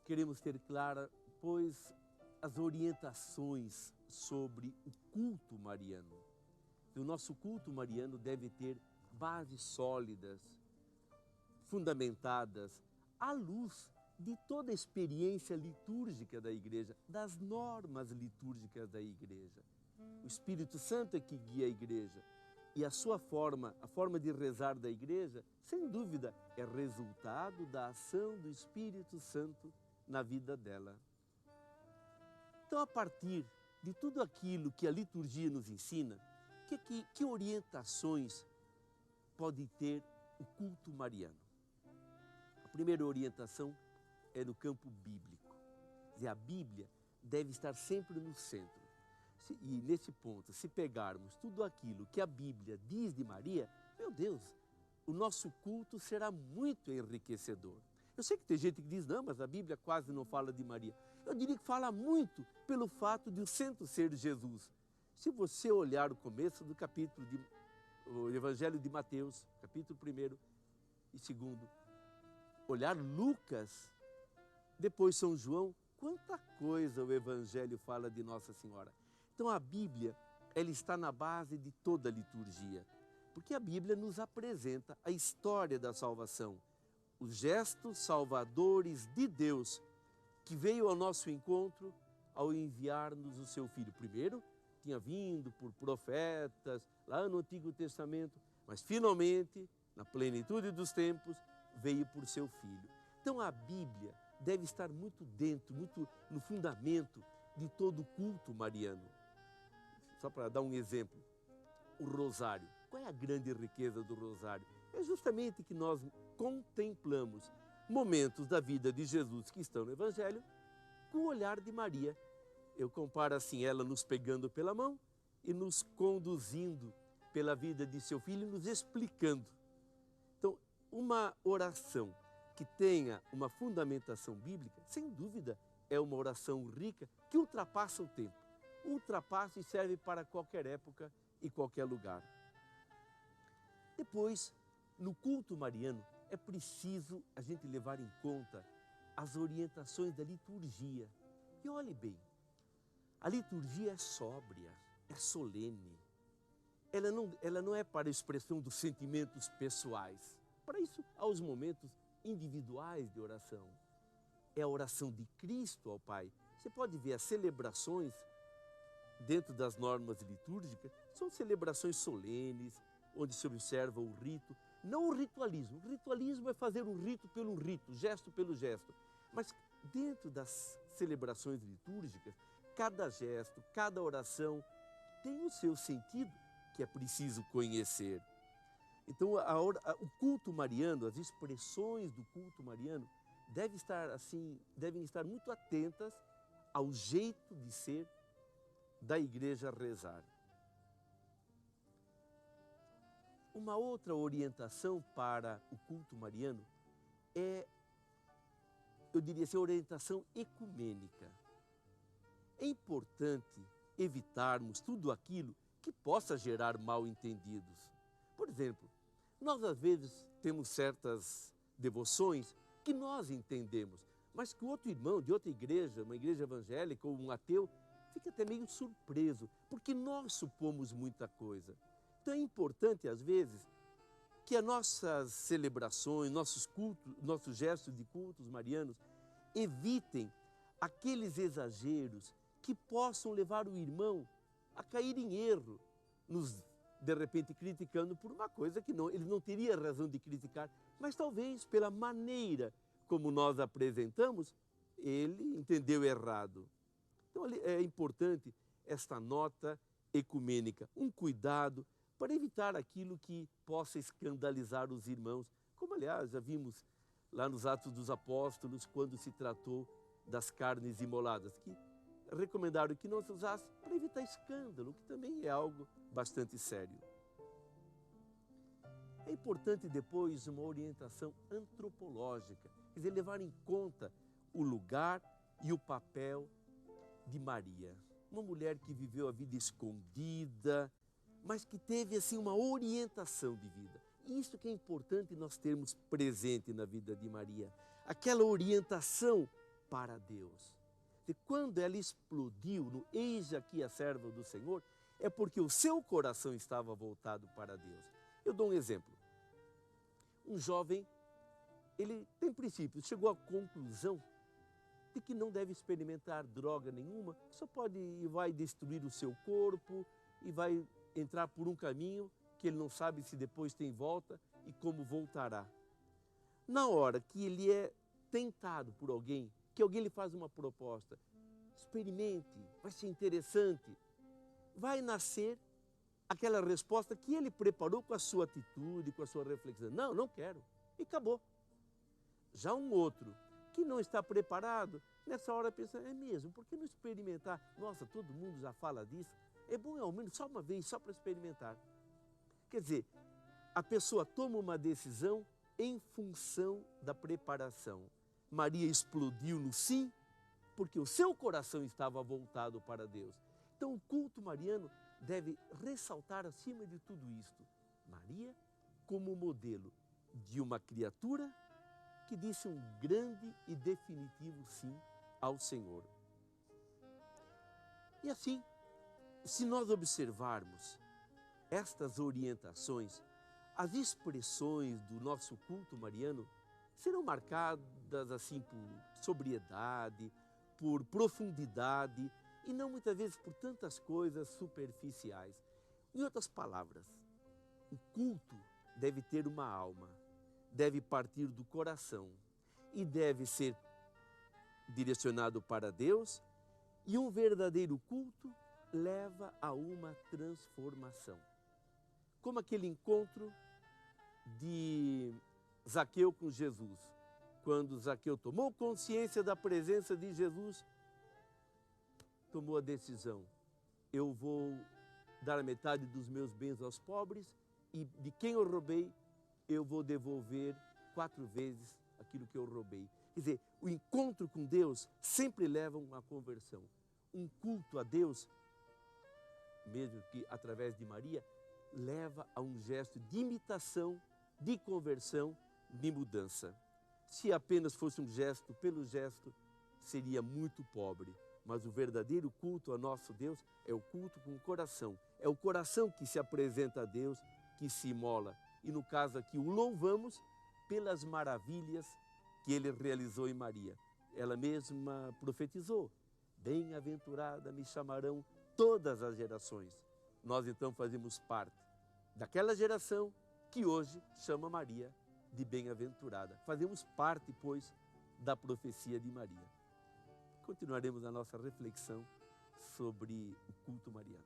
queremos ter clara, pois, as orientações sobre o culto mariano. O nosso culto mariano deve ter bases sólidas, fundamentadas à luz de toda a experiência litúrgica da igreja, das normas litúrgicas da igreja. O Espírito Santo é que guia a igreja e a sua forma, a forma de rezar da igreja, sem dúvida, é resultado da ação do Espírito Santo na vida dela. Então, a partir de tudo aquilo que a liturgia nos ensina, que orientações pode ter o culto mariano? A primeira orientação é no campo bíblico. Quer dizer, a Bíblia deve estar sempre no centro. E nesse ponto, se pegarmos tudo aquilo que a Bíblia diz de Maria, meu Deus, o nosso culto será muito enriquecedor. Eu sei que tem gente que diz, não, mas a Bíblia quase não fala de Maria. Eu diria que fala muito pelo fato de o centro ser Jesus. Se você olhar o começo do capítulo o Evangelho de Mateus, capítulo 1 e 2, olhar Lucas, depois São João, quanta coisa o Evangelho fala de Nossa Senhora. Então a Bíblia, ela está na base de toda a liturgia, porque a Bíblia nos apresenta a história da salvação, os gestos salvadores de Deus, que veio ao nosso encontro ao enviar-nos o seu Filho. Primeiro, tinha vindo por profetas, lá no Antigo Testamento, mas finalmente, na plenitude dos tempos, veio por seu Filho. Então a Bíblia deve estar muito dentro, muito no fundamento de todo o culto mariano. Só para dar um exemplo, o rosário. Qual é a grande riqueza do rosário? É justamente que nós contemplamos momentos da vida de Jesus que estão no Evangelho com o olhar de Maria. Eu comparo assim, ela nos pegando pela mão e nos conduzindo pela vida de seu filho, nos explicando. Então, uma oração que tenha uma fundamentação bíblica, sem dúvida, é uma oração rica que ultrapassa o tempo. Ultrapassa e serve para qualquer época e qualquer lugar. Depois, no culto mariano, é preciso a gente levar em conta as orientações da liturgia. E olhe bem, a liturgia é sóbria, é solene. Ela não é para a expressão dos sentimentos pessoais. Para isso, há os momentos individuais de oração. É a oração de Cristo ao Pai. Você pode ver as celebrações dentro das normas litúrgicas, são celebrações solenes, onde se observa o rito, não o ritualismo. O ritualismo é fazer um rito pelo rito, gesto pelo gesto. Mas dentro das celebrações litúrgicas, cada gesto, cada oração tem o seu sentido que é preciso conhecer. Então, o culto mariano, as expressões do culto mariano devem estar muito atentas ao jeito de ser da igreja rezar. Uma outra orientação para o culto mariano é, eu diria assim, a orientação ecumênica. É importante evitarmos tudo aquilo que possa gerar mal-entendidos. Por exemplo, nós às vezes temos certas devoções que nós entendemos, mas que o outro irmão de outra igreja, uma igreja evangélica ou um ateu, fica até meio surpreso, porque nós supomos muita coisa. Então é importante, às vezes, que as nossas celebrações, nossos cultos, nossos gestos de cultos marianos, evitem aqueles exageros que possam levar o irmão a cair em erro, nos de repente criticando por uma coisa que ele não teria razão de criticar, mas talvez pela maneira como nós apresentamos, ele entendeu errado. Então é importante esta nota ecumênica, um cuidado para evitar aquilo que possa escandalizar os irmãos, como aliás já vimos lá nos Atos dos Apóstolos, quando se tratou das carnes imoladas, que recomendaram que não se usasse para evitar escândalo, que também é algo bastante sério. É importante depois uma orientação antropológica, quer dizer, levar em conta o lugar e o papel de Maria. Uma mulher que viveu a vida escondida, mas que teve assim uma orientação de vida. Isso que é importante nós termos presente na vida de Maria. Aquela orientação para Deus. E quando ela explodiu no "Eis aqui a serva do Senhor", é porque o seu coração estava voltado para Deus. Eu dou um exemplo. Um jovem, ele tem princípios, chegou à conclusão de que não deve experimentar droga nenhuma, só pode e vai destruir o seu corpo e vai entrar por um caminho que ele não sabe se depois tem volta e como voltará. Na hora que ele é tentado por alguém, que alguém lhe faz uma proposta, experimente, vai ser interessante, vai nascer aquela resposta que ele preparou com a sua atitude, com a sua reflexão. Não, não quero. E acabou. Já um outro que não está preparado, nessa hora pensa, é mesmo, por que não experimentar? Nossa, todo mundo já fala disso. É bom ao menos só uma vez, só para experimentar. Quer dizer, a pessoa toma uma decisão em função da preparação. Maria explodiu no sim, porque o seu coração estava voltado para Deus. Então o culto mariano deve ressaltar acima de tudo isto, Maria como modelo de uma criatura que disse um grande e definitivo sim ao Senhor. E assim, se nós observarmos estas orientações, as expressões do nosso culto mariano serão marcadas assim por sobriedade, por profundidade e não muitas vezes por tantas coisas superficiais. Em outras palavras, o culto deve ter uma alma, deve partir do coração e deve ser direcionado para Deus, e um verdadeiro culto leva a uma transformação. Como aquele encontro de Zaqueu com Jesus. Quando Zaqueu tomou consciência da presença de Jesus, tomou a decisão: eu vou dar a metade dos meus bens aos pobres e de quem eu roubei, eu vou devolver 4 vezes aquilo que eu roubei. Quer dizer, o encontro com Deus sempre leva a uma conversão. Um culto a Deus, mesmo que através de Maria, leva a um gesto de imitação, de conversão, de mudança. Se apenas fosse um gesto pelo gesto, seria muito pobre. Mas o verdadeiro culto a nosso Deus é o culto com o coração. É o coração que se apresenta a Deus, que se imola. E no caso aqui, o louvamos pelas maravilhas que ele realizou em Maria. Ela mesma profetizou: bem-aventurada me chamarão todas as gerações. Nós então fazemos parte daquela geração que hoje chama Maria de bem-aventurada. Fazemos parte, pois, da profecia de Maria. Continuaremos a nossa reflexão sobre o culto mariano.